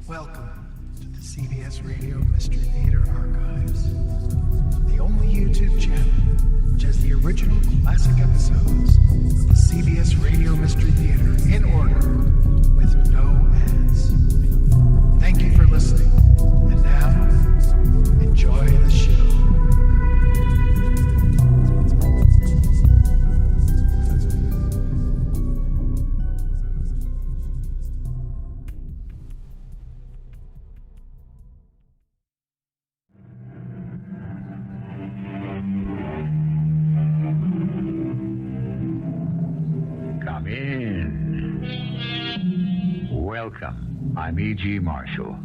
Welcome to the CBS Radio Mystery Theater Archives, the only YouTube channel which has the original classic episodes of the CBS Radio Mystery Theater in order with no ads. Thank you for listening, and now, enjoy the show. Welcome. I'm E.G. Marshall.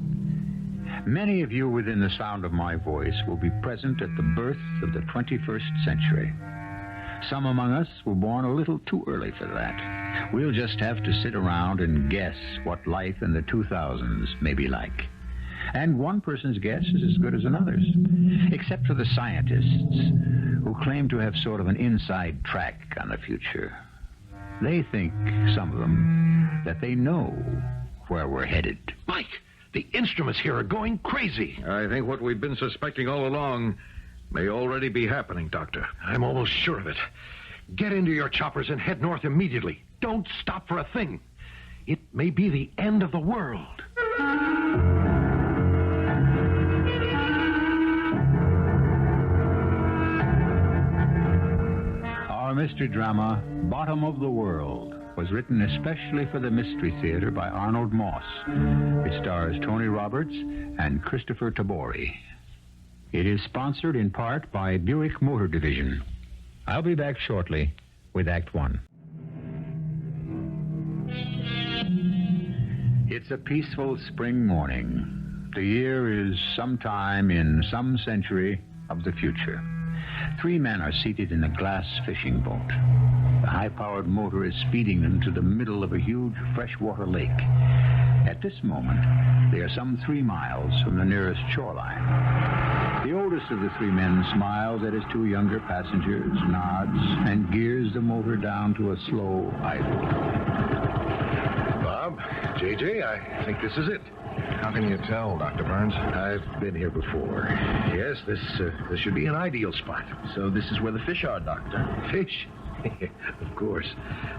Many of you within the sound of my voice will be present at the birth of the 21st century. Some among us were born a little too early for that. We'll just have to sit around and guess what life in the 2000s may be like. And one person's guess is as good as another's, except for the scientists who claim to have sort of an inside track on the future. They think, some of them, that they know where we're headed. Mike, the instruments here are going crazy. I think what we've been suspecting all along may already be happening, Doctor. I'm almost sure of it. Get into your choppers and head north immediately. Don't stop for a thing. It may be the end of the world. Our mystery drama, Bottom of the World, was written especially for the Mystery Theater by Arnold Moss. It stars Tony Roberts and Kristoffer Tabori. It is sponsored in part by Buick Motor Division. I'll be back shortly with Act One. It's a peaceful spring morning. The year is sometime in some century of the future. 3 men are seated in a glass fishing boat. The high-powered motor is speeding them to the middle of a huge freshwater lake. At this moment, they are some 3 miles from the nearest shoreline. The oldest of the 3 men smiles at his 2 younger passengers, nods, and gears the motor down to a slow idle. Bob, JJ, I think this is it. How can you tell, Dr. Burns? I've been here before. Yes, this should be an ideal spot. So this is where the fish are, Doctor. Fish? Of course.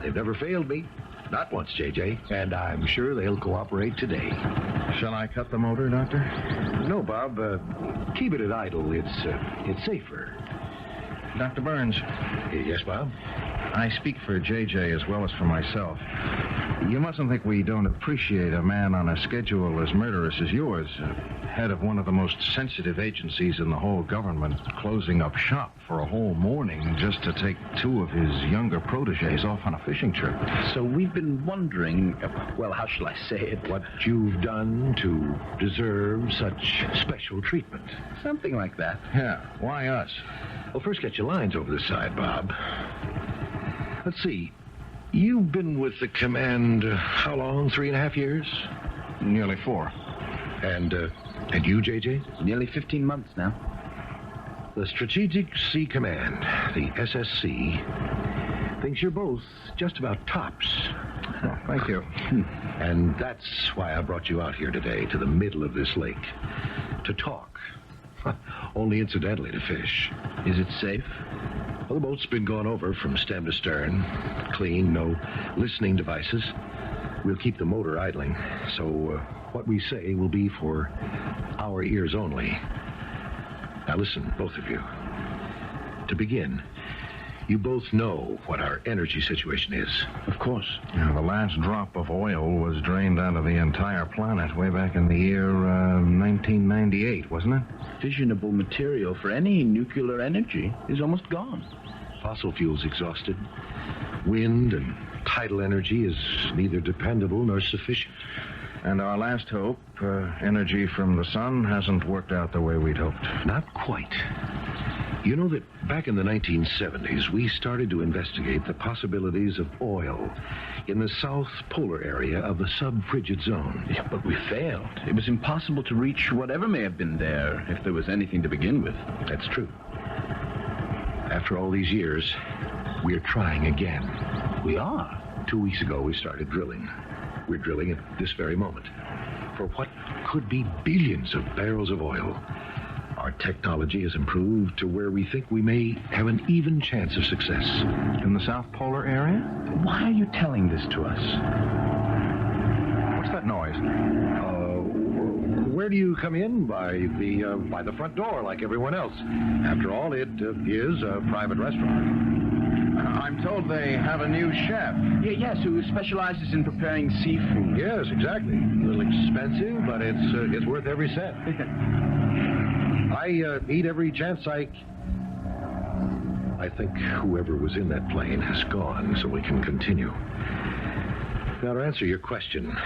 They've never failed me. Not once, JJ. And I'm sure they'll cooperate today. Shall I cut the motor, Doctor? No, Bob. Keep it at idle. It's safer. Dr. Burns. Yes, Bob? I speak for JJ as well as for myself. You mustn't think we don't appreciate a man on a schedule as murderous as yours, head of one of the most sensitive agencies in the whole government, closing up shop for a whole morning just to take 2 of his younger protégés off on a fishing trip. So we've been wondering, well, how shall I say it? What you've done to deserve such special treatment. Something like that. Yeah, why us? Well, first get your lines over the side, Bob. Let's see. You've been with the command how long? 3.5 years? Nearly 4. And you, JJ? Nearly 15 months now. The Strategic Sea Command, the SSC, thinks you're both just about tops. Oh, thank you. And that's why I brought you out here today to the middle of this lake. To talk. Only incidentally to fish. Is it safe? Well, the boat's been gone over from stem to stern. Clean, no listening devices. We'll keep the motor idling, so what we say will be for our ears only. Now listen, both of you. To begin, you both know what our energy situation is. Of course. Yeah, the last drop of oil was drained out of the entire planet way back in the year 1998, wasn't it? Fissionable material for any nuclear energy is almost gone. Fossil fuels exhausted. Wind and tidal energy is neither dependable nor sufficient. And our last hope, energy from the sun, hasn't worked out the way we'd hoped. Not quite. You know that back in the 1970s, we started to investigate the possibilities of oil in the south polar area of the sub-frigid zone. Yeah, but we failed. It was impossible to reach whatever may have been there, if there was anything to begin with. That's true. After all these years, we're trying again. We are? 2 weeks ago, we started drilling. We're drilling at this very moment. for what could be billions of barrels of oil. Our technology has improved to where we think we may have an even chance of success. In the South Polar area? Why are you telling this to us? What's that noise? Where do you come in? By the front door, like everyone else. After all, it is a private restaurant. I'm told they have a new chef. Yes, who specializes in preparing seafood. Yes, exactly. A little expensive, but it's worth every cent. I eat every chance I think whoever was in that plane has gone, so we can continue. Now, to answer your question,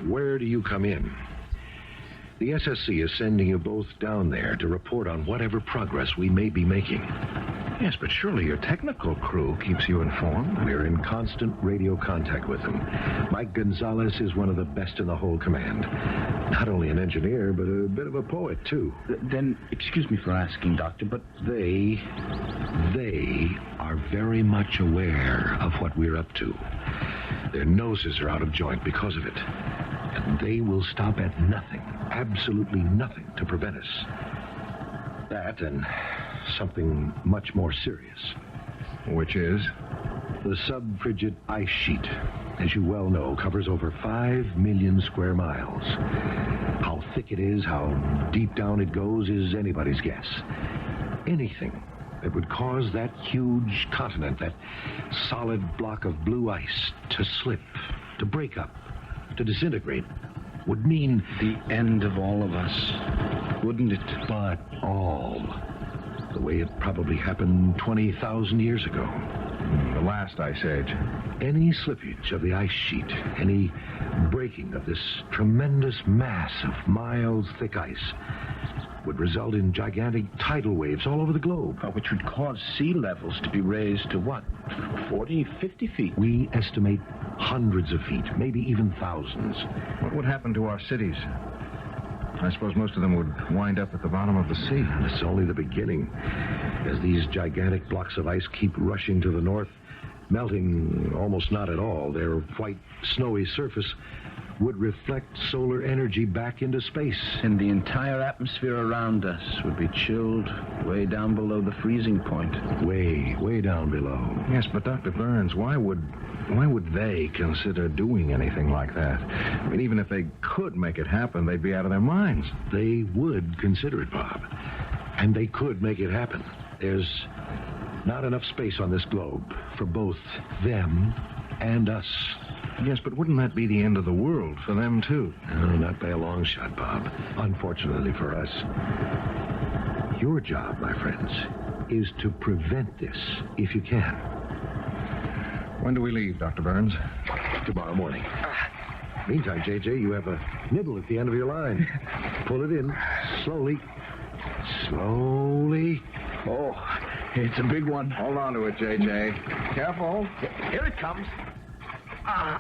where do you come in? The SSC is sending you both down there to report on whatever progress we may be making. Yes, but surely your technical crew keeps you informed. We're in constant radio contact with them. Mike Gonzalez is one of the best in the whole command. Not only an engineer, but a bit of a poet, too. Then, excuse me for asking, Doctor, but They are very much aware of what we're up to. Their noses are out of joint because of it. And they will stop at nothing, absolutely nothing, to prevent us. That and something much more serious. Which is? The subfrigid ice sheet, as you well know, covers over 5 million square miles. How thick it is, how deep down it goes, is anybody's guess. Anything that would cause that huge continent, that solid block of blue ice, to slip, to break up, to disintegrate, would mean the end of all of us, wouldn't it? But all. The way it probably happened 20,000 years ago. The last ice age. Any slippage of the ice sheet, any breaking of this tremendous mass of miles thick ice, would result in gigantic tidal waves all over the globe. Which would cause sea levels to be raised to what? 40, 50 feet? We estimate hundreds of feet, maybe even thousands. What would happen to our cities? I suppose most of them would wind up at the bottom of the sea. It's only the beginning. As these gigantic blocks of ice keep rushing to the north, melting almost not at all, their white, snowy surface would reflect solar energy back into space. And the entire atmosphere around us would be chilled way down below the freezing point. Way, way down below. Yes, but Dr. Burns, why would they consider doing anything like that? I mean, even if they could make it happen, they'd be out of their minds. They would consider it, Bob. And they could make it happen. There's not enough space on this globe for both them and us. Yes, but wouldn't that be the end of the world for them, too? No, not by a long shot, Bob. Unfortunately for us. Your job, my friends, is to prevent this, if you can. When do we leave, Dr. Burns? Tomorrow morning. Meantime, J.J., you have a nibble at the end of your line. Pull it in. Slowly. Slowly. Oh, it's a big one. Hold on to it, J.J. Careful. Here it comes. Ow.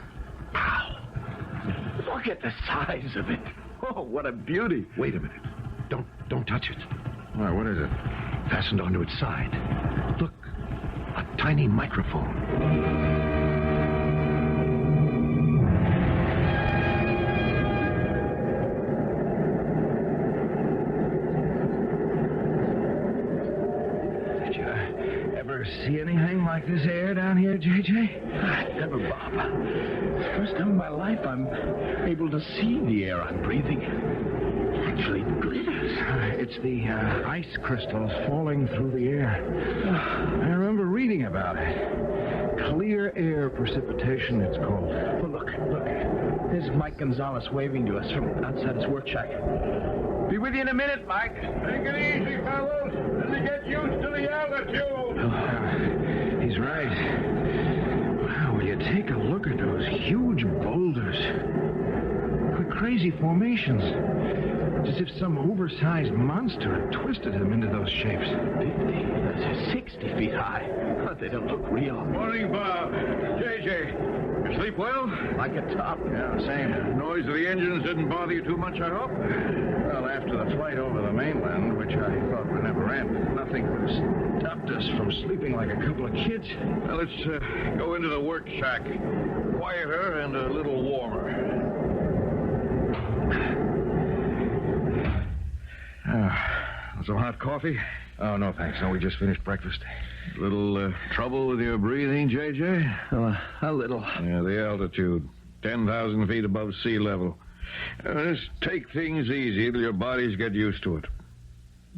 Look at the size of it. Oh, what a beauty. Wait a minute. Don't touch it. All right, what is it? Fastened onto its side. Look, a tiny microphone. See anything like this air down here, J.J.? Never, Bob. It's the first time in my life I'm able to see the air I'm breathing. It actually glitters. It's the ice crystals falling through the air. I remember reading about it. Clear air precipitation, it's called. Well, look. There's Mike Gonzalez waving to us from outside his work shack. Be with you in a minute, Mike. Take it easy, fellows. Let me get used to the altitude. He's right. Wow, will you take a look at those huge boulders? What crazy formations. It's as if some oversized monster had twisted them into those shapes. 60 feet high. They don't look real. Morning, Bob. J.J., you sleep well? Like a top. Yeah, same. The noise of the engines didn't bother you too much, I hope? Well, after the flight over the mainland, which I thought would never end, nothing could have stopped us from sleeping like a couple of kids. Well, let's go into the work shack. Quieter and a little warmer. Some hot coffee? Oh, no, thanks. No, we just finished breakfast. Little trouble with your breathing, J.J.? A little. Yeah, the altitude. 10,000 feet above sea level. Just take things easy till your bodies get used to it.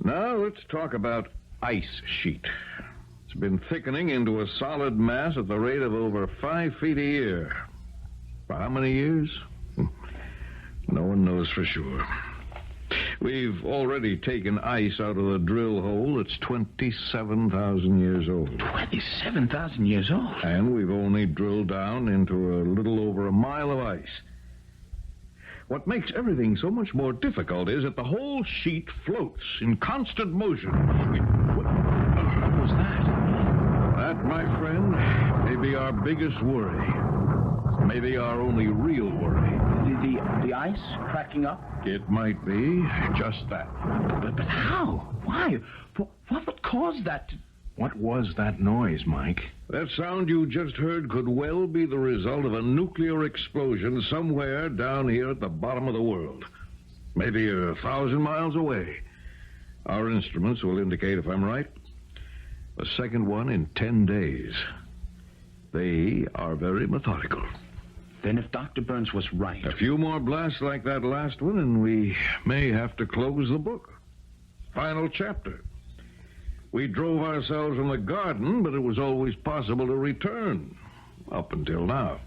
Now, let's talk about ice sheet. It's been thickening into a solid mass at the rate of over 5 feet a year. For how many years? No one knows for sure. We've already taken ice out of the drill hole that's 27,000 years old. 27,000 years old? And we've only drilled down into a little over a mile of ice. What makes everything so much more difficult is that the whole sheet floats in constant motion. What was that? That, my friend, may be our biggest worry. Maybe our only real worry. The ice cracking up? It might be just that. But how? Why? What would cause that? What was that noise, Mike? That sound you just heard could well be the result of a nuclear explosion somewhere down here at the bottom of the world. Maybe 1,000 miles away. Our instruments will indicate if I'm right. The second one in 10 days. They are very methodical. Then if Dr. Burns was right... A few more blasts like that last one, and we may have to close the book. Final chapter. We drove ourselves from the garden, but it was always possible to return. Up until now.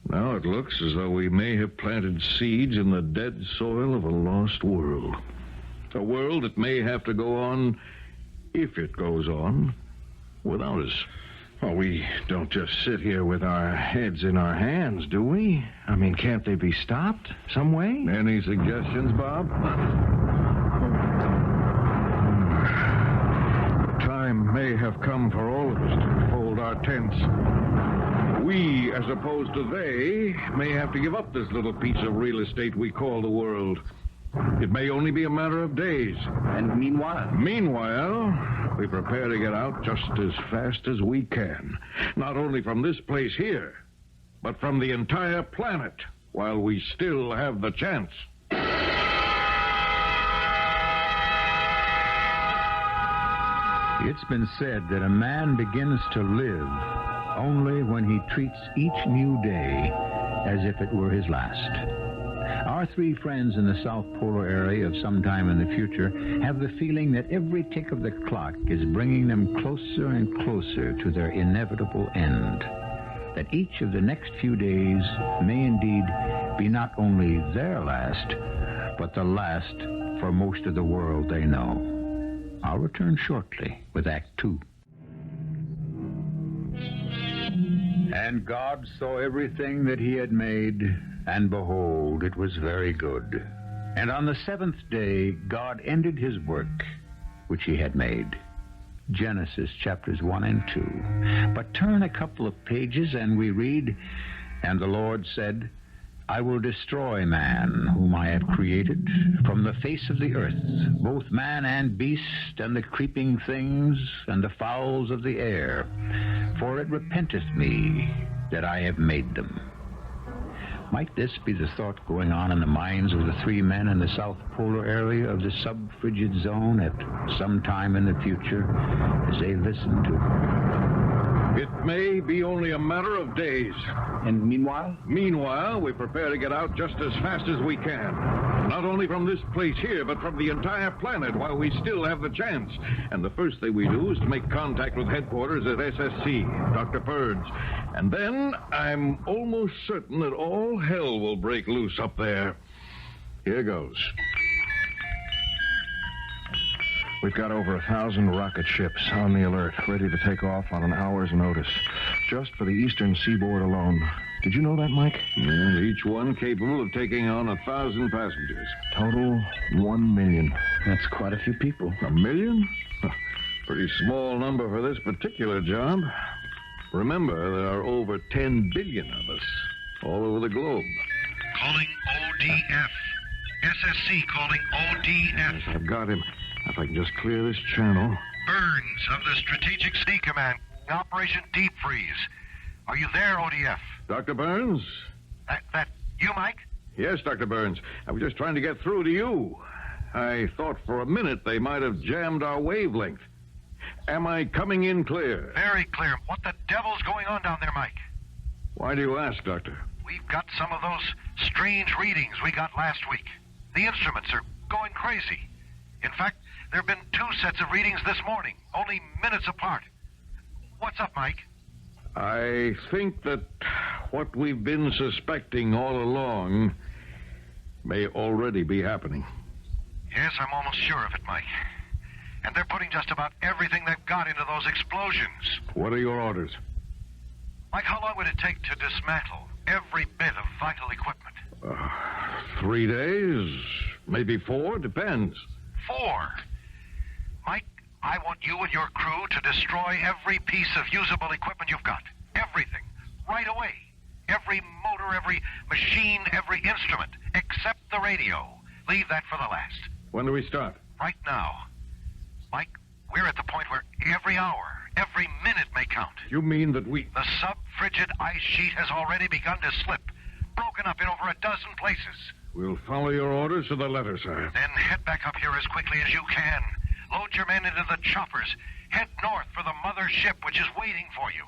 Now it looks as though we may have planted seeds in the dead soil of a lost world. A world that may have to go on, if it goes on, without us. Well, we don't just sit here with our heads in our hands, do we? I mean, can't they be stopped some way? Any suggestions, Bob? Time may have come for all of us to fold our tents. We, as opposed to they, may have to give up this little piece of real estate we call the world. It may only be a matter of days. And meanwhile? Meanwhile, we prepare to get out just as fast as we can. Not only from this place here, but from the entire planet, while we still have the chance. It's been said that a man begins to live only when he treats each new day as if it were his last. Our three friends in the South Polar area of some time in the future have the feeling that every tick of the clock is bringing them closer and closer to their inevitable end. That each of the next few days may indeed be not only their last, but the last for most of the world they know. I'll return shortly with Act 2. And God saw everything that he had made, and behold, it was very good. And on the seventh day, God ended his work, which he had made. Genesis chapters 1 and 2. But turn a couple of pages and we read, And the Lord said, I will destroy man, whom I have created, from the face of the earth, both man and beast, and the creeping things, and the fowls of the air. For it repenteth me that I have made them. Might this be the thought going on in the minds of the three men in the South Polar area of the sub-frigid zone at some time in the future as they listen to... It may be only a matter of days. And meanwhile? Meanwhile, we prepare to get out just as fast as we can. Not only from this place here, but from the entire planet while we still have the chance. And the first thing we do is to make contact with headquarters at SSC, Dr. Burns. And then I'm almost certain that all hell will break loose up there. Here goes. We've got over 1,000 rocket ships on the alert, ready to take off on an hour's notice, just for the eastern seaboard alone. Did you know that, Mike? Yeah, each one capable of taking on 1,000 passengers. Total 1 million. That's quite a few people. 1 million? Pretty small number for this particular job. Remember, there are over 10 billion of us all over the globe. Calling ODF. SSC calling ODF. Yes, I've got him. If I can just clear this channel. Burns of the Strategic C Command. Operation Deep Freeze. Are you there, ODF? Dr. Burns? That you, Mike? Yes, Dr. Burns. I was just trying to get through to you. I thought for a minute they might have jammed our wavelength. Am I coming in clear? Very clear. What the devil's going on down there, Mike? Why do you ask, Doctor? We've got some of those strange readings we got last week. The instruments are going crazy. In fact, there have been 2 sets of readings this morning, only minutes apart. What's up, Mike? I think that what we've been suspecting all along may already be happening. Yes, I'm almost sure of it, Mike. And they're putting just about everything they've got into those explosions. What are your orders? Mike, how long would it take to dismantle every bit of vital equipment? 3 days, maybe 4, depends. 4? Mike, I want you and your crew to destroy every piece of usable equipment you've got. Everything. Right away. Every motor, every machine, every instrument, except the radio. Leave that for the last. When do we start? Right now. Mike, we're at the point where every hour, every minute may count. You mean that we... The sub-frigid ice sheet has already begun to slip, broken up in over a dozen places. We'll follow your orders to the letter, sir. Then head back up here as quickly as you can. Load your men into the choppers. Head north for the mother ship, which is waiting for you.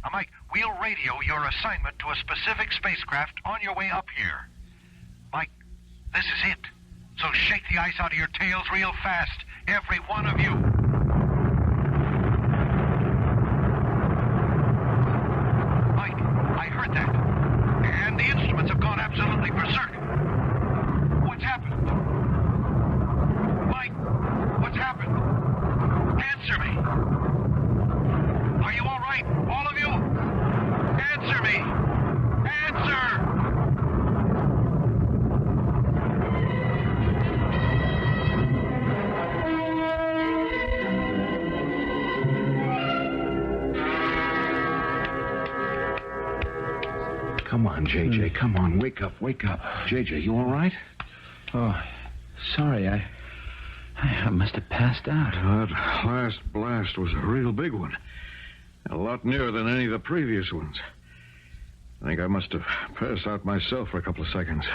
Now, Mike, we'll radio your assignment to a specific spacecraft on your way up here. Mike, this is it. So shake the ice out of your tails real fast, every one of you. Mike, I heard that. And the instruments have gone absolutely berserk. What's happened? Mike, what's happened? Answer me. Are you all right, all of you? Answer me. Answer! Come on, JJ. Come on. Wake up. Wake up. JJ, you all right? Oh, sorry. I must have passed out. That last blast was a real big one. A lot nearer than any of the previous ones. I think I must have passed out myself for a couple of seconds.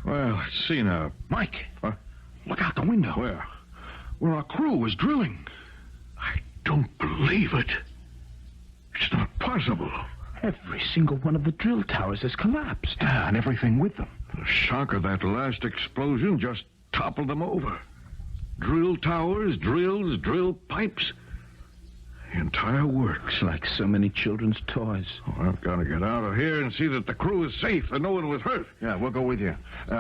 Well, let's see now. Mike! Huh? Look out the window. Where? Where our crew was drilling. I don't believe it. It's not possible. Every single one of the drill towers has collapsed. Yeah, and everything with them. The shock of that last explosion just toppled them over. Drill towers, drills, drill pipes. The entire works. Like so many children's toys. Oh, I've got to get out of here and see that the crew is safe and no one was hurt. Yeah, we'll go with you.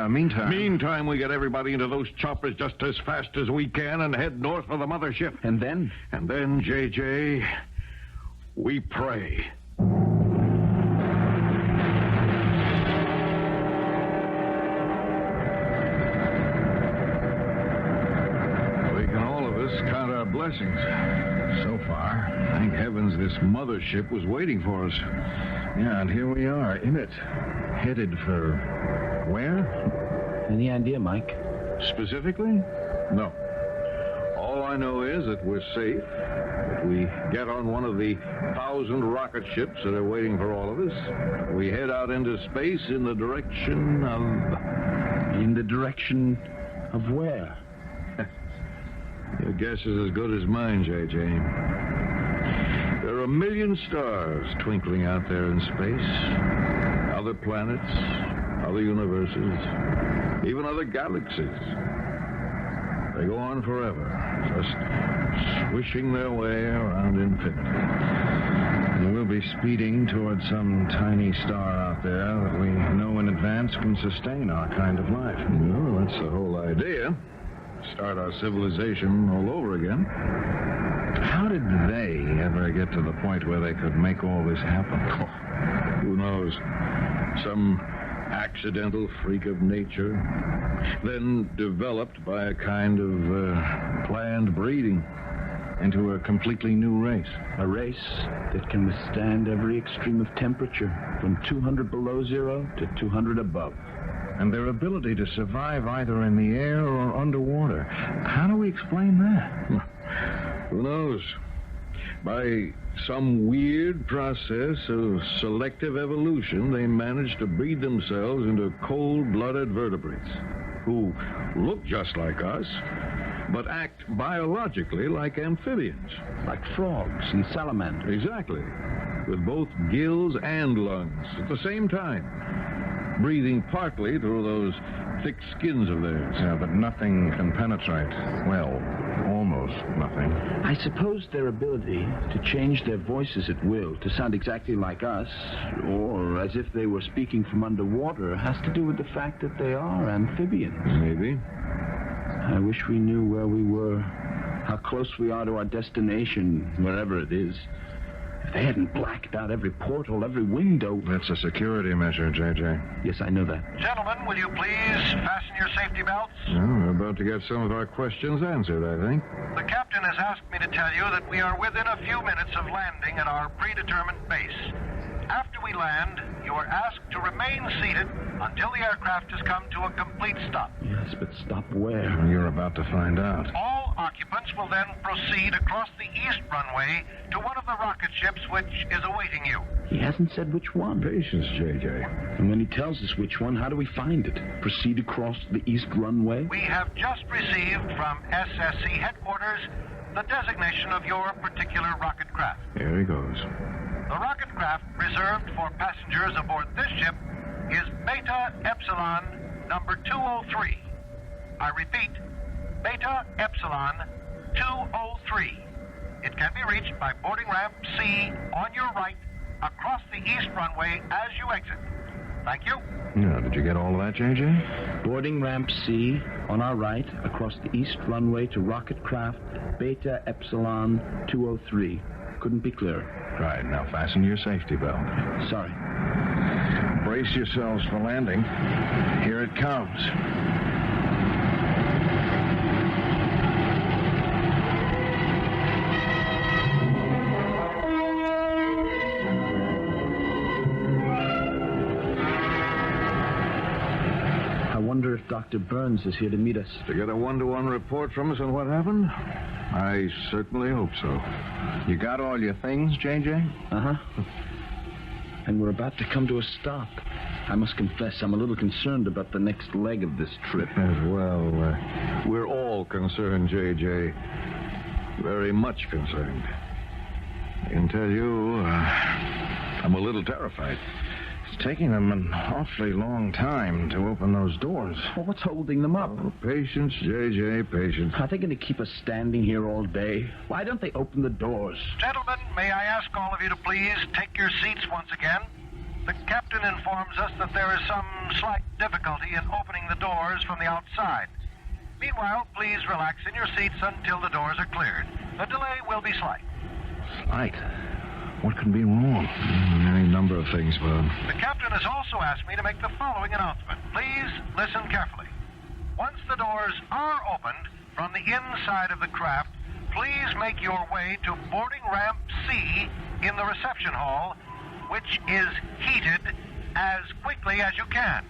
Meantime, we get everybody into those choppers just as fast as we can and head north for the mothership. And then? And then, JJ, we pray. We can all of us count our blessings. So far, thank heavens this mothership was waiting for us. Yeah, and here we are in it. Headed for where? Any idea, Mike? Specifically? No. All I know is that we're safe, that we get on one of the 1,000 rocket ships that are waiting for all of us. We head out into space in the direction of... In the direction of where? Your guess is as good as mine, JJ. There are a million stars twinkling out there in space. Other planets, other universes, even other galaxies. They go on forever, just swishing their way around infinity. And we'll be speeding towards some tiny star out there that we know in advance can sustain our kind of life. No, that's the whole idea. Start our civilization all over again. How did they ever get to the point where they could make all this happen? Oh, who knows? Some accidental freak of nature, then developed by a kind of planned breeding into a completely new race. A race that can withstand every extreme of temperature, from 200 below zero to 200 above. And their ability to survive either in the air or underwater. How do we explain that? Who knows? By some weird process of selective evolution, they managed to breed themselves into cold-blooded vertebrates. who look just like us, but act biologically like amphibians. Like frogs and salamanders. Exactly. With both gills and lungs at the same time, breathing partly through those thick skins of theirs. Yeah, but nothing can penetrate. Well, almost nothing. I suppose their ability to change their voices at will to sound exactly like us, or as if they were speaking from underwater, has to do with the fact that they are amphibians. Maybe. I wish we knew where we were, how close we are to our destination, wherever it is. If they hadn't blacked out every porthole, every window... That's a security measure, J.J. Yes, I know that. Gentlemen, will you please fasten your safety belts? Well, we're about to get some of our questions answered, I think. The captain has asked me to tell you that we are within a few minutes of landing at our predetermined base. After we land, you are asked to remain seated until the aircraft has come to a complete stop. Yes, but stop where? You're about to find out. All occupants will then proceed across the east runway to one of the rocket ships which is awaiting you. He hasn't said which one. Patience, J.J. And when he tells us which one, how do we find it? Proceed across the east runway? We have just received from SSC headquarters the designation of your particular rocket craft. Here he goes. The rocket craft reserved for passengers aboard this ship is Beta Epsilon number 203. I repeat, Beta Epsilon 203. It can be reached by boarding ramp C on your right across the east runway as you exit. Thank you. Now, did you get all of that, J.J.? Boarding ramp C on our right across the east runway to rocket craft Beta Epsilon 203. Couldn't be clearer. Right, now fasten your safety belt. Sorry. Brace yourselves for landing. Here it comes. I wonder if Dr. Burns is here to meet us. To get a one-to-one report from us on what happened? I certainly hope so. You got all your things, J.J.? Uh-huh. And we're about to come to a stop. I must confess, I'm a little concerned about the next leg of this trip. Well, we're all concerned, J.J. Very much concerned. I can tell you, I'm a little terrified. It's taking them an awfully long time to open those doors. Well, what's holding them up? Oh, patience, J.J., patience. Are they going to keep us standing here all day? Why don't they open the doors? Gentlemen, may I ask all of you to please take your seats once again? The captain informs us that there is some slight difficulty in opening the doors from the outside. Meanwhile, please relax in your seats until the doors are cleared. The delay will be slight. Slight? What could be wrong? Any number of things, Bob. The captain has also asked me to make the following announcement. Please listen carefully. Once the doors are opened from the inside of the craft, please make your way to boarding ramp C in the reception hall, which is heated as quickly as you can.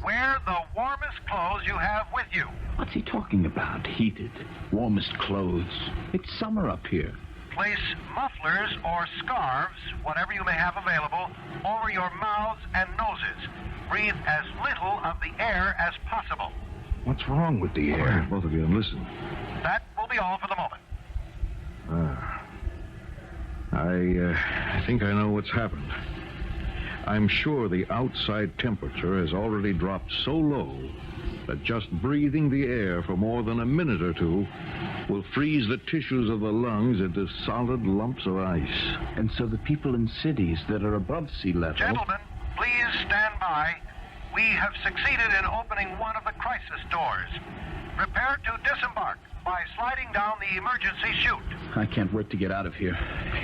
Wear the warmest clothes you have with you. What's he talking about? Heated, warmest clothes. It's summer up here. Place mufflers or scarves, whatever you may have available, over your mouths and noses. Breathe as little of the air as possible. What's wrong with the air? Quiet, both of you, and listen. That will be all for the moment. I think I know what's happened. I'm sure the outside temperature has already dropped so low that just breathing the air for more than a minute or two will freeze the tissues of the lungs into solid lumps of ice. And so the people in cities that are above sea level... Gentlemen, please stand by. We have succeeded in opening one of the crisis doors. Prepare to disembark by sliding down the emergency chute. I can't wait to get out of here.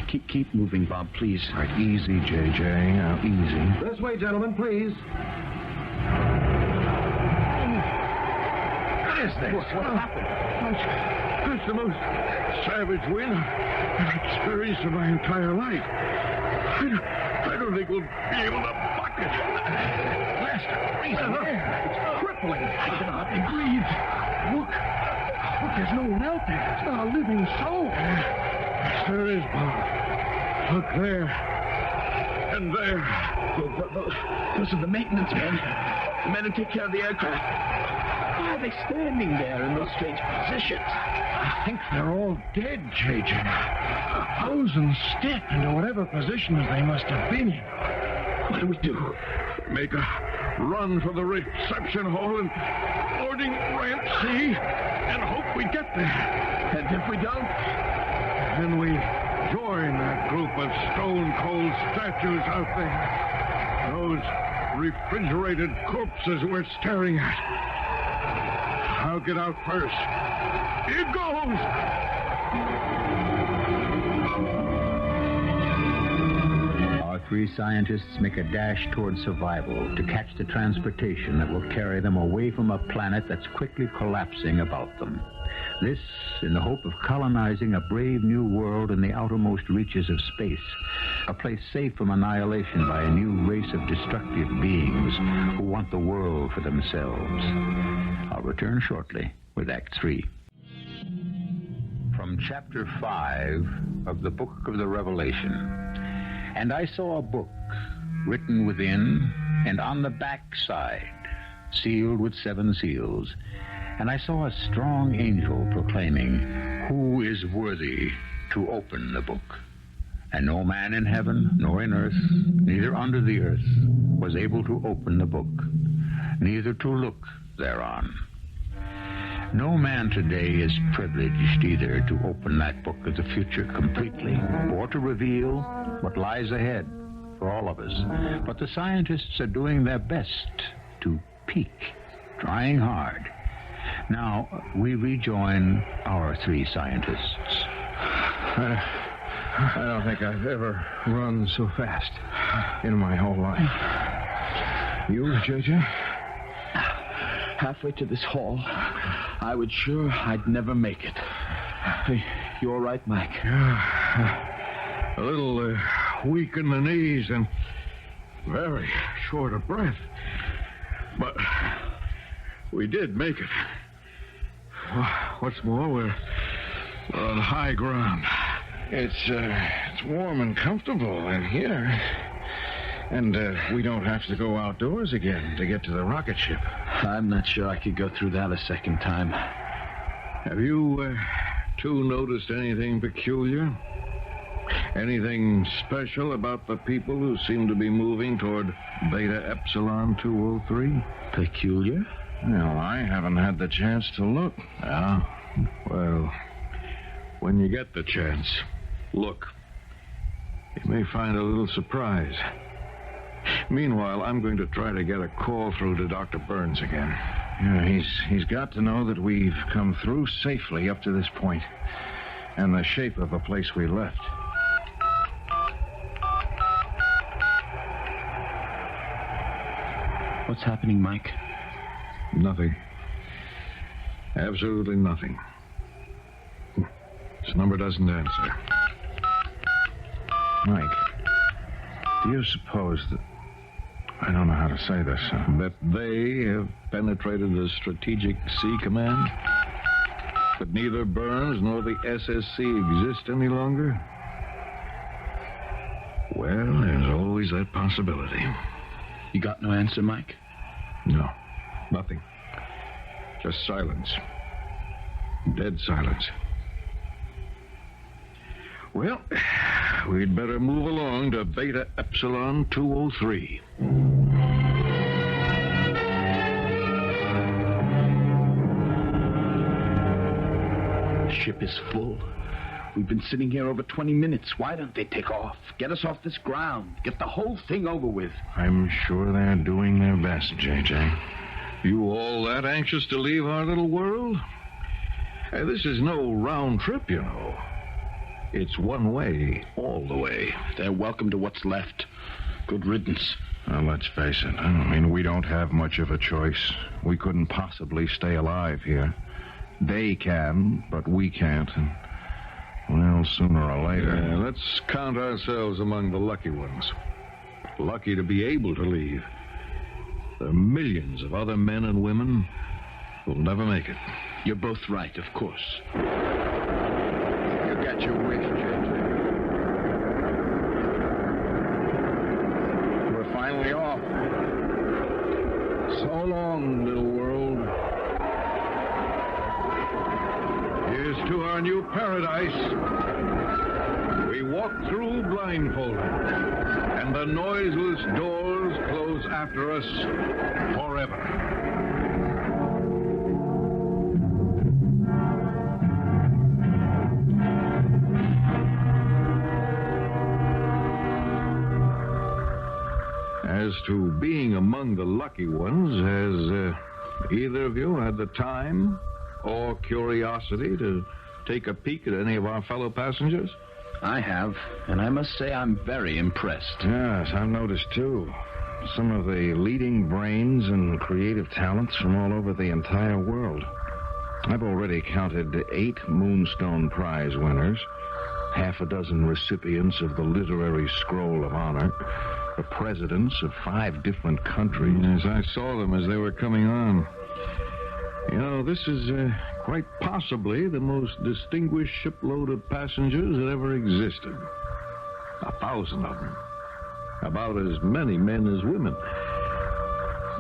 Keep moving, Bob, please. Right, easy, J.J. Now, easy. This way, gentlemen, please. What is this? What happened? It's the most savage wind I've experienced in my entire life. I don't think we'll be able to buck it. Blast, freezing air. It's crippling. I can hardly breathe. Look, there's no one out there. It's not a living soul. Yes, there is, Bob. Look there. And there. Those are the maintenance men. The men who take care of the aircraft. Why are they standing there in those strange positions? I think they're all dead, J.J. Frozen stiff into whatever positions they must have been in. What do we do? Make a run for the reception hall and boarding ramp C and hope we get there. And if we don't? Then we join that group of stone-cold statues out there. Those refrigerated corpses we're staring at. I'll get out first. Here goes! Our three scientists make a dash toward survival to catch the transportation that will carry them away from a planet that's quickly collapsing about them. This, in the hope of colonizing a brave new world in the outermost reaches of space, a place safe from annihilation by a new race of destructive beings who want the world for themselves. I'll return shortly with Act 3. From Chapter 5 of the Book of the Revelation. And I saw a book written within and on the back side, sealed with 7 seals. And I saw a strong angel proclaiming, "Who is worthy to open the book?" And no man in heaven, nor in earth, neither under the earth, was able to open the book, neither to look thereon. No man today is privileged either to open that book of the future completely, or to reveal what lies ahead for all of us. But the scientists are doing their best to peek, trying hard. Now, we rejoin our 3 scientists. I don't think I've ever run so fast in my whole life. You, J.J.? Halfway to this hall, I was sure I'd never make it. Hey, you all right, Mike? A little weak in the knees and very short of breath. But we did make it. What's more, we're on high ground. It's warm and comfortable in here. And we don't have to go outdoors again to get to the rocket ship. I'm not sure I could go through that a second time. Have you two noticed anything peculiar? Anything special about the people who seem to be moving toward Beta Epsilon 203? Peculiar? No, I haven't had the chance to look. Ah, well, when you get the chance, look. You may find a little surprise. Meanwhile, I'm going to try to get a call through to Dr. Burns again. Yeah, he's got to know that we've come through safely up to this point, and the shape of the place we left. What's happening, Mike? Nothing. Absolutely nothing. This number doesn't answer. Mike, do you suppose that... I don't know how to say this. That they have penetrated the Strategic Sea Command? But neither Burns nor the SSC exist any longer? Well, there's always that possibility. You got no answer, Mike? No, nothing. Just silence. Dead silence. Well, we'd better move along to Beta Epsilon 203. The ship is full. We've been sitting here over 20 minutes. Why don't they take off? Get us off this ground. Get the whole thing over with. I'm sure they're doing their best, J.J. You all that anxious to leave our little world? This is no round trip, you know. It's one way, all the way. They're welcome to what's left. Good riddance. Well, let's face it. I mean, we don't have much of a choice. We couldn't possibly stay alive here. They can, but we can't. And, well, sooner or later... Yeah, let's count ourselves among the lucky ones. Lucky to be able to leave. There are millions of other men and women who'll never make it. You're both right, of course. You got your wish, J.J. We're finally off. So long, little world. our new paradise. We walk through blindfolded, and the noiseless doors close after us forever. As to being among the lucky ones, has either of you had the time or curiosity to take a peek at any of our fellow passengers? I have, and I must say I'm very impressed. Yes, I've noticed, too. Some of the leading brains and creative talents from all over the entire world. I've already counted 8 Moonstone Prize winners, half a dozen recipients of the Literary Scroll of Honor, the presidents of 5 different countries. Yes, I saw them as they were coming on. You know, this is quite possibly the most distinguished shipload of passengers that ever existed. 1,000 of them. About as many men as women.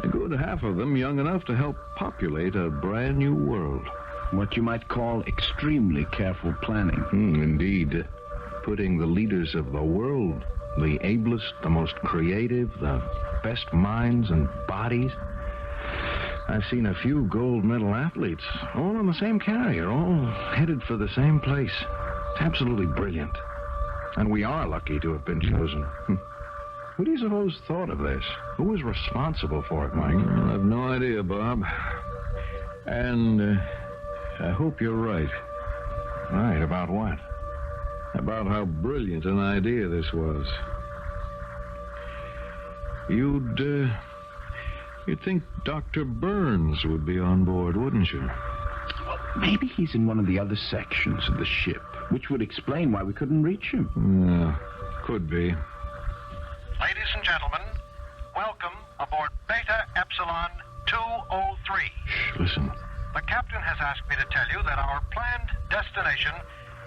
A good half of them young enough to help populate a brand new world. What you might call extremely careful planning. Indeed. Putting the leaders of the world, the ablest, the most creative, the best minds and bodies. I've seen a few gold medal athletes, all on the same carrier, all headed for the same place. It's absolutely brilliant. And we are lucky to have been chosen. Who do you suppose thought of this? Who was responsible for it, Mike? I have no idea, Bob. And I hope you're right. Right, about what? About how brilliant an idea this was. You'd think Dr. Burns would be on board, wouldn't you? Well, maybe he's in one of the other sections of the ship, which would explain why we couldn't reach him. Yeah, could be. Ladies and gentlemen, welcome aboard Beta Epsilon 203. Shh, listen. The captain has asked me to tell you that our planned destination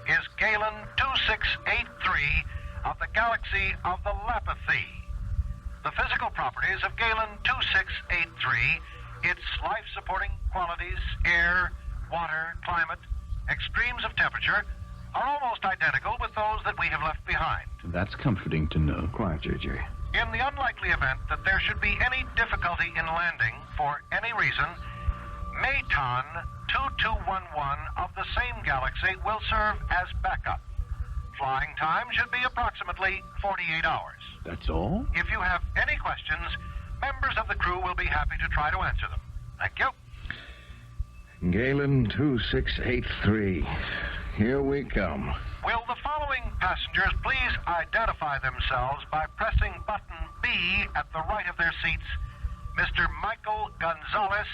is Galen 2683 of the galaxy of the Lapithee. The physical properties of Galen 2683, its life-supporting qualities, air, water, climate, extremes of temperature, are almost identical with those that we have left behind. That's comforting to know. Quiet, J.J. In the unlikely event that there should be any difficulty in landing for any reason, Maton 2211 of the same galaxy will serve as backup. Flying time should be approximately 48 hours. That's all? If you have any questions, members of the crew will be happy to try to answer them. Thank you. Galen 2683. Here we come. Will the following passengers please identify themselves by pressing button B at the right of their seats? Mr. Michael Gonzalez,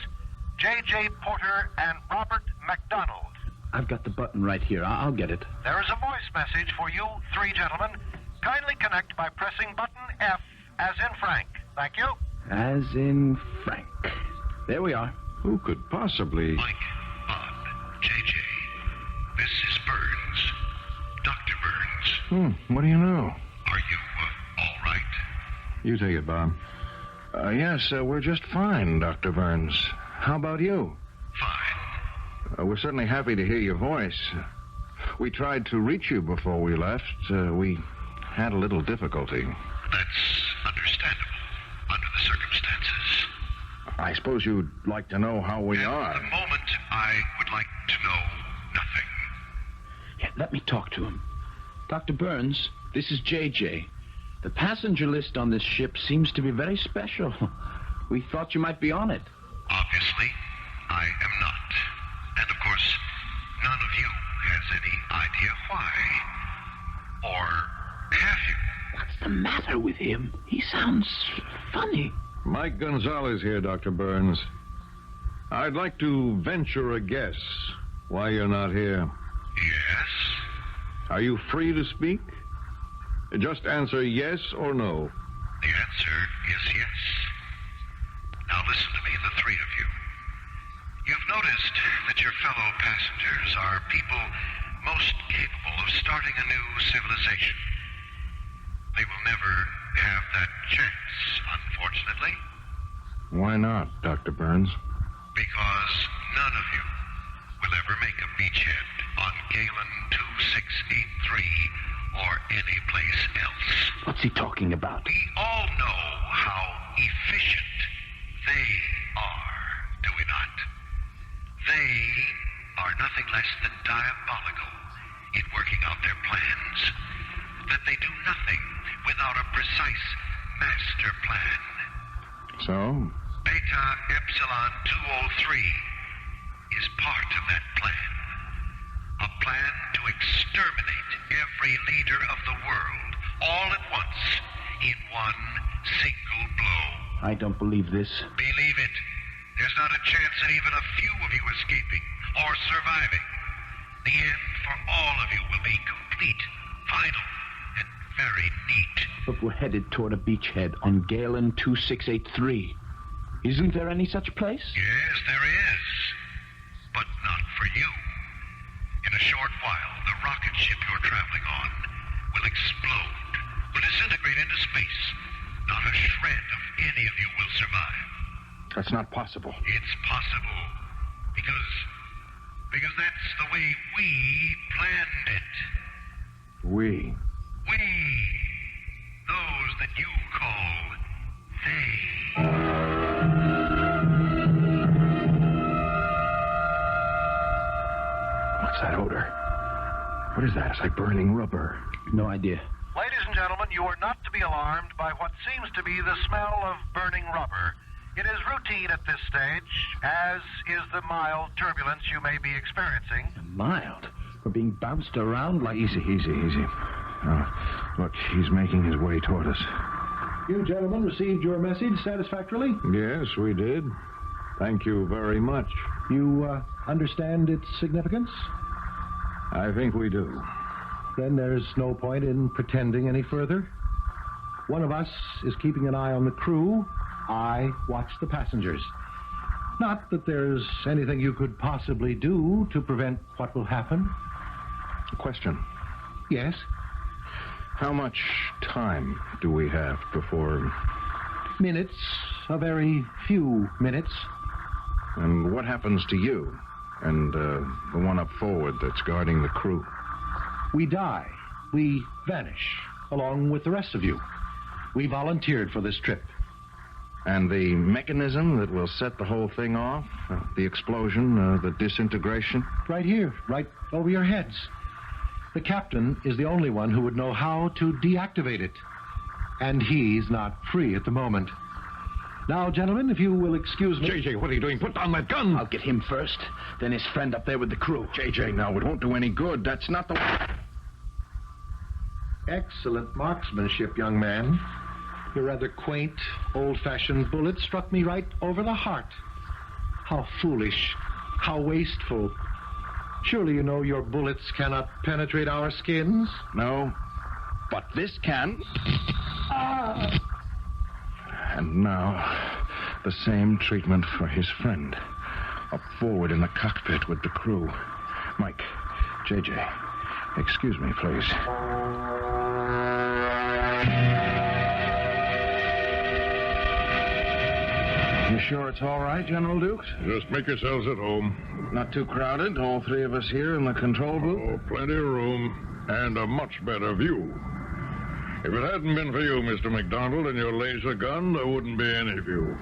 J.J. Porter, and Robert McDonald. I've got the button right here. I'll get it. There is a voice message for you 3 gentlemen. Kindly connect by pressing button F as in Frank. Thank you. As in Frank. There we are. Who could possibly... Mike, Bob, J.J. This is Burns. Dr. Burns. What do you know? Are you all right? You take it, Bob. Yes, we're just fine, Dr. Burns. How about you? Fine. We're certainly happy to hear your voice. We tried to reach you before we left. We had a little difficulty. That's understandable under the circumstances. I suppose you'd like to know how we are. At the moment, I would like to know nothing. Yeah, let me talk to him. Dr. Burns, this is J.J. The passenger list on this ship seems to be very special. We thought you might be on it. Obviously, I am not. And of course, none of you has any idea why. Or have you? What's the matter with him? He sounds funny. Mike Gonzalez here, Dr. Burns. I'd like to venture a guess why you're not here. Yes? Are you free to speak? Just answer yes or no. The answer is yes. Now listen to me, the 3 of you. You've noticed that your fellow passengers are people most capable of starting a new civilization. They will never have that chance, unfortunately. Why not, Dr. Burns? Because none of you will ever make a beachhead on Galen 2683 or any place else. What's he talking about? We all know how efficient they are, do we not? They are nothing less than diabolical in working out their plans. That they do nothing without a precise master plan. So? Beta Epsilon 203 is part of that plan. A plan to exterminate every leader of the world all at once in one single blow. I don't believe this. Believe it. There's not a chance at even a few of you escaping or surviving. The end for all of you will be complete, final, and very neat. But we're headed toward a beachhead on Galen 2683. Isn't there any such place? Yes, there is. But not for you. In a short while, the rocket ship you're traveling on will explode, will disintegrate into space. Not a shred of any of you will survive. That's not possible. It's possible. Because that's the way we planned it. We? We. Those that you call they. What's that odor? What is that? It's like burning rubber. No idea. Ladies and gentlemen, you are not to be alarmed by what seems to be the smell of burning rubber. It is routine at this stage, as is the mild turbulence you may be experiencing. Mild? We're being bounced around like... Easy. Look, he's making his way toward us. You gentlemen received your message satisfactorily? Yes, we did. Thank you very much. You understand its significance? I think we do. Then there's no point in pretending any further. One of us is keeping an eye on the crew. I watch the passengers. Not that there's anything you could possibly do to prevent what will happen. A question. Yes? How much time do we have before... Minutes. A very few minutes. And what happens to you and the one up forward that's guarding the crew? We die. We vanish, along with the rest of you. We volunteered for this trip. And the mechanism that will set the whole thing off? The explosion, the disintegration? Right here, right over your heads. The captain is the only one who would know how to deactivate it. And he's not free at the moment. Now, gentlemen, if you will excuse me... JJ, what are you doing? Put down that gun! I'll get him first, then his friend up there with the crew. JJ, now, it won't do any good. That's not the... Excellent marksmanship, young man. Your rather quaint, old-fashioned bullet struck me right over the heart. How foolish. How wasteful. Surely you know your bullets cannot penetrate our skins? No, but this can. And now, the same treatment for his friend. Up forward in the cockpit with the crew. Mike, JJ, excuse me, please. You sure it's all right, General Dukes? Just make yourselves at home. Not too crowded, all three of us here in the control booth? Oh, plenty of room and a much better view. If it hadn't been for you, Mr. McDonald, and your laser gun, there wouldn't be any view.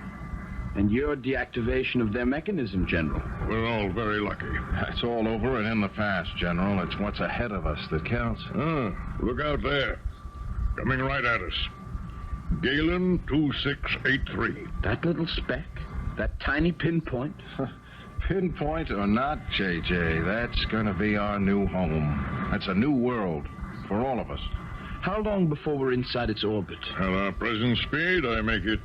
And your deactivation of their mechanism, General. We're all very lucky. It's all over and in the past, General. It's what's ahead of us that counts. Look out there. Coming right at us. Galen 2683. That little speck? That tiny pinpoint? Pinpoint or not, JJ, that's going to be our new home. That's a new world for all of us. How long before we're inside its orbit? At our present speed, I make it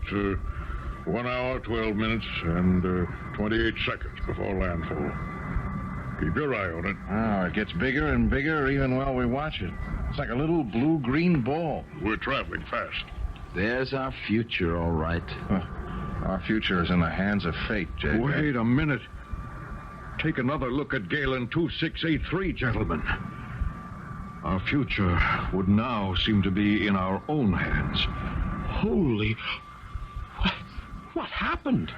1 hour, 12 minutes, and 28 seconds before landfall. Keep your eye on it. Oh, it gets bigger and bigger even while we watch it. It's like a little blue-green ball. We're traveling fast. There's our future, all right. Our future is in the hands of fate, JJ. Wait a minute. Take another look at Galen 2683, gentlemen. Our future would now seem to be in our own hands. Holy... What happened?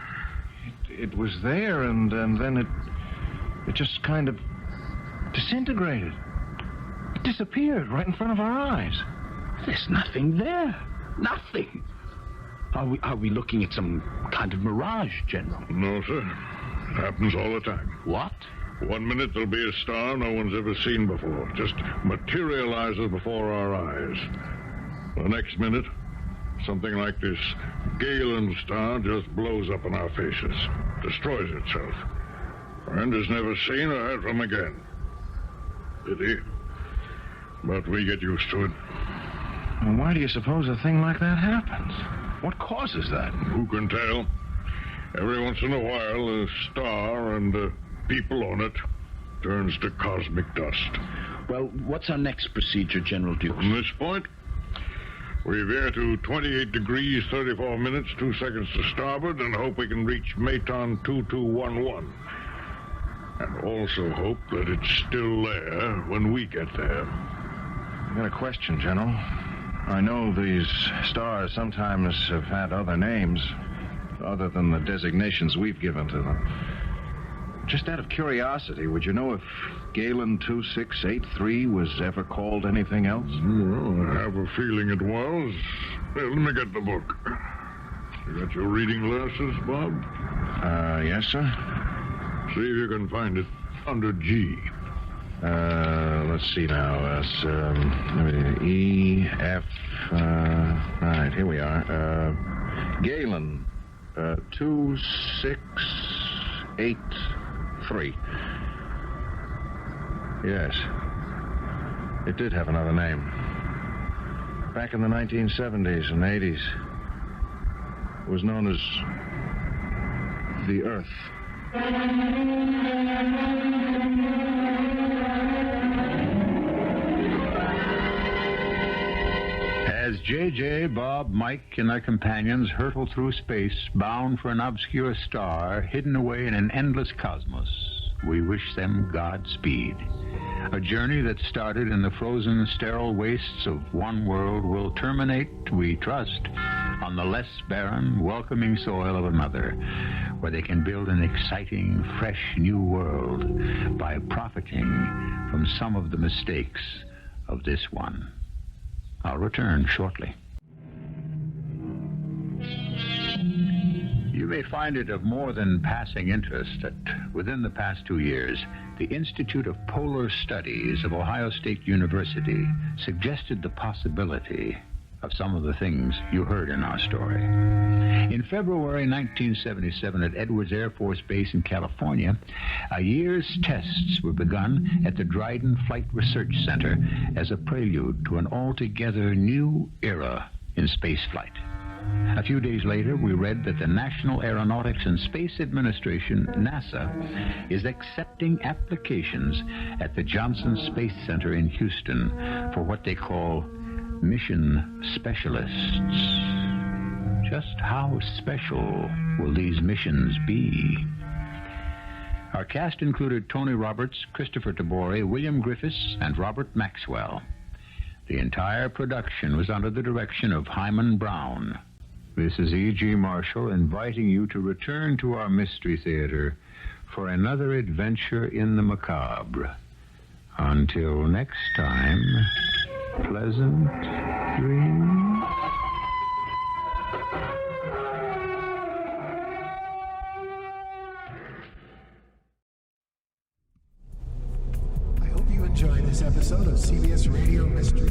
It was there, and then it just kind of Disintegrated. It disappeared right in front of our eyes. There's nothing there. Nothing. Are we looking at some kind of mirage, General? No, sir. It happens all the time. What? 1 minute there'll be a star no one's ever seen before. Just materializes before our eyes. The next minute, something like this Galen star just blows up in our faces. Destroys itself. And is never seen or heard from again. Pity. But we get used to it. And why do you suppose a thing like that happens? What causes that? Who can tell? Every once in a while, a star and the people on it turns to cosmic dust. Well, what's our next procedure, General Dukes? From this point, we veer to 28 degrees, 34 minutes, 2 seconds to starboard, and hope we can reach Maton 2211. And also hope that it's still there when we get there. I got a question, General. I know these stars sometimes have had other names, other than the designations we've given to them. Just out of curiosity, would you know if Galen 2683 was ever called anything else? Well, I have a feeling it was. Here, let me get the book. You got your reading glasses, Bob? Yes, sir. See if you can find it under G. Let's see now. E, F, right, here we are. Galen, 2683. Yes. It did have another name. Back in the 1970s and 80s, it was known as the Earth. As J.J., Bob, Mike, and their companions hurtle through space, bound for an obscure star hidden away in an endless cosmos, we wish them Godspeed. A journey that started in the frozen, sterile wastes of one world will terminate, we trust, on the less barren, welcoming soil of another, where they can build an exciting, fresh new world by profiting from some of the mistakes of this one. I'll return shortly. You may find it of more than passing interest that within the past 2 years, the Institute of Polar Studies of Ohio State University suggested the possibility of some of the things you heard in our story. In February 1977 at Edwards Air Force Base in California, a year's tests were begun at the Dryden Flight Research Center as a prelude to an altogether new era in spaceflight. A few days later, we read that the National Aeronautics and Space Administration, NASA, is accepting applications at the Johnson Space Center in Houston for what they call mission specialists. Just how special will these missions be? Our cast included Tony Roberts, Kristoffer Tabori, William Griffis, and Robert Maxwell. The entire production was under the direction of Hyman Brown. This is E.G. Marshall inviting you to return to our Mystery Theater for another adventure in the macabre. Until next time, pleasant dreams. I hope you enjoyed this episode of CBS Radio Mystery